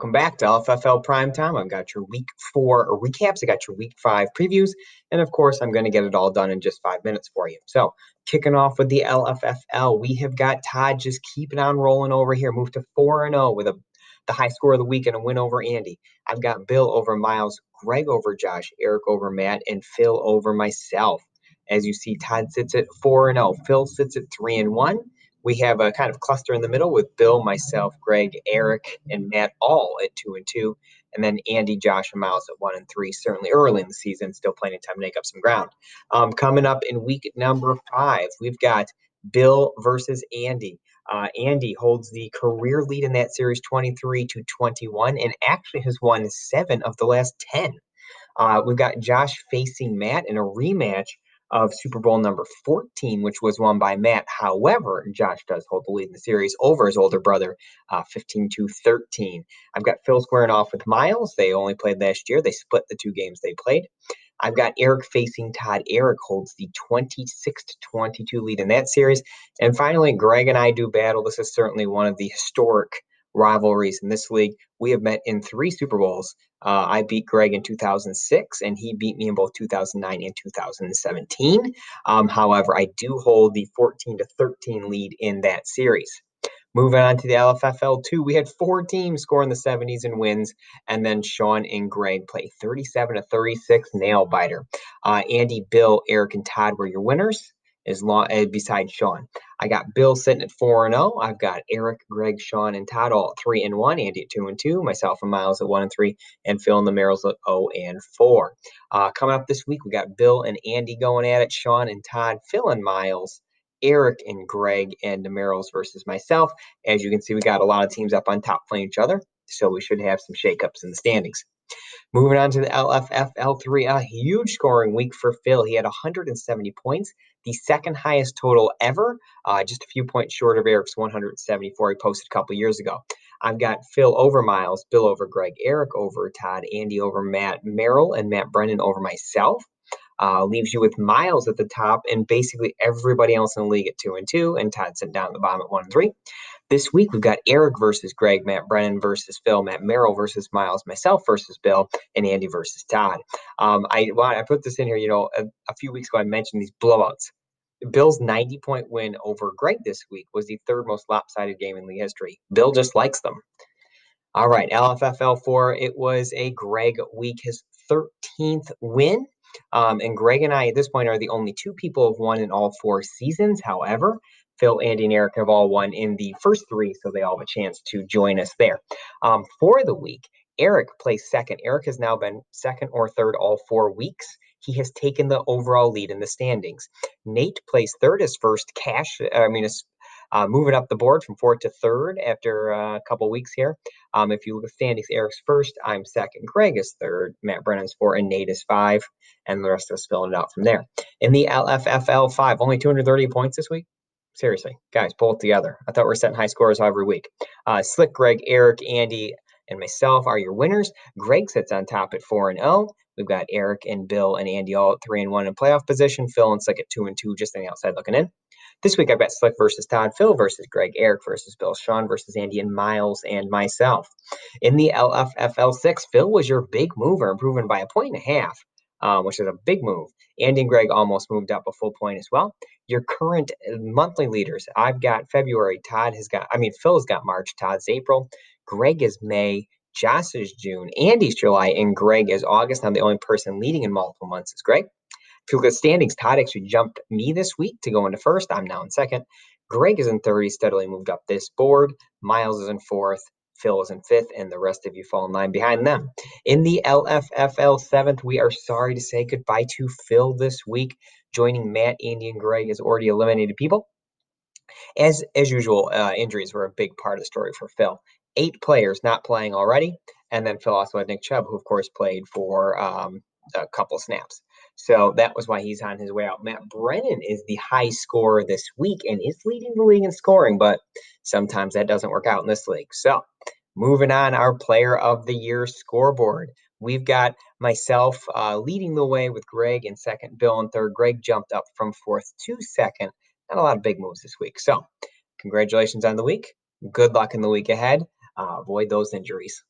Welcome back to LFFL Prime Time. I've got your week 4 recaps. I got your week 5 previews. And of course, I'm going to get it all done in just 5 minutes for you. So, kicking off with the LFFL, we have got Todd just keeping on rolling over here. Moved to 4-0 with the high score of the week and a win over Andy. I've got Bill over Miles, Greg over Josh, Eric over Matt, and Phil over myself. As you see, Todd sits at 4-0. Phil sits at 3-1. We have a kind of cluster in the middle with Bill, myself, Greg, Eric, and Matt all at 2-2, and then Andy, Josh, and Miles at 1-3. Certainly early in the season, still plenty of time to make up some ground. Coming up in week number 5, we've got Bill versus Andy. Andy holds the career lead in that series, 23-21, and actually has won 7 of the last 10. We've got Josh facing Matt in a rematch of Super Bowl number 14, which was won by Matt. However, Josh does hold the lead in the series over his older brother, 15-13. I've got Phil squaring off with Miles. They only played last year. They split the 2 games they played. I've got Eric facing Todd. Eric holds the 26-22 lead in that series. And finally, Greg and I do battle. This is certainly one of the historic rivalries in this league. We have met in 3 Super Bowls. I beat Greg in 2006, and he beat me in both 2009 and 2017. However, I do hold the 14-13 lead in that series. Moving on to the LFFL2, we had 4 teams score in the 70s and wins, and then Sean and Greg play 37-36 nail biter. Andy, Bill, Eric, and Todd were your winners, besides Sean. I got Bill sitting at 4-0. I've got Eric, Greg, Sean, and Todd all at 3-1. Andy at 2-2. Myself and Miles at 1-3, and Phil and the Merrills at 0-4. Coming up this week, we got Bill and Andy going at it. Sean and Todd, Phil and Miles, Eric and Greg, and the Merrills versus myself. As you can see, we got a lot of teams up on top playing each other, so we should have some shakeups in the standings. Moving on to the LFFL3, a huge scoring week for Phil. He had 170 points, the second highest total ever, just a few points short of Eric's 174 he posted a couple years ago. I've got Phil over Miles, Bill over Greg, Eric over Todd, Andy over Matt Merrill, and Matt Brennan over myself. Leaves you with Miles at the top and basically everybody else in the league at 2-2, and Todd sitting down at the bottom at 1-3. This week, we've got Eric versus Greg, Matt Brennan versus Phil, Matt Merrill versus Miles, myself versus Bill, and Andy versus Todd. I put this in here, a few weeks ago I mentioned these blowouts. Bill's 90-point win over Greg this week was the 3rd most lopsided game in league history. Bill just likes them. All right, LFFL4, it was a Greg week, his 13th win. And Greg and I, at this point, are the only 2 people who have won in all 4 seasons. However, Phil, Andy, and Eric have all won in the first 3, so they all have a chance to join us there. For the week, Eric placed second. Eric has now been second or third all 4 weeks. He has taken the overall lead in the standings. Nate placed third, his first moving up the board from 4th to 3rd after a couple weeks here. If you look at standings, Eric's first, I'm second, Greg is 3rd, Matt Brennan's 4, and Nate is 5, and the rest of us filling it out from there. In the LFFL 5, only 230 points this week? Seriously, guys, pull it together. I thought we were setting high scores every week. Slick, Greg, Eric, Andy, and myself are your winners. Greg sits on top at 4-0. We've got Eric and Bill and Andy all at 3-1 in playoff position. Phil and Slick at 2-2, just on the outside looking in. This week, I've got Slick versus Todd, Phil versus Greg, Eric versus Bill, Sean versus Andy, and Miles and myself. In the LFFL 6, Phil was your big mover, improving by 1.5 points, which is a big move. Andy and Greg almost moved up a full point as well. Your current monthly leaders, I've got February. Phil has got March. Todd's April. Greg is May. Josh is June. Andy's July. And Greg is August. Now, the only person leading in multiple months is Greg. If you look at standings, Todd actually jumped me this week to go into first. I'm now in second. Greg is in third. He steadily moved up this board. Miles is in 4th. Phil is in 5th, and the rest of you fall in line behind them. In the LFFL 7th, we are sorry to say goodbye to Phil this week. Joining Matt, Andy, and Greg as already eliminated people. As usual, injuries were a big part of the story for Phil. 8 players not playing already, and then Phil also had Nick Chubb, who, of course, played for a couple snaps. So that was why he's on his way out. Matt Brennan is the high scorer this week and is leading the league in scoring, but sometimes that doesn't work out in this league. So moving on, our player of the year scoreboard. We've got myself leading the way with Greg in second, Bill in third. Greg jumped up from 4th to 2nd. Not a lot of big moves this week. So congratulations on the week. Good luck in the week ahead. Avoid those injuries.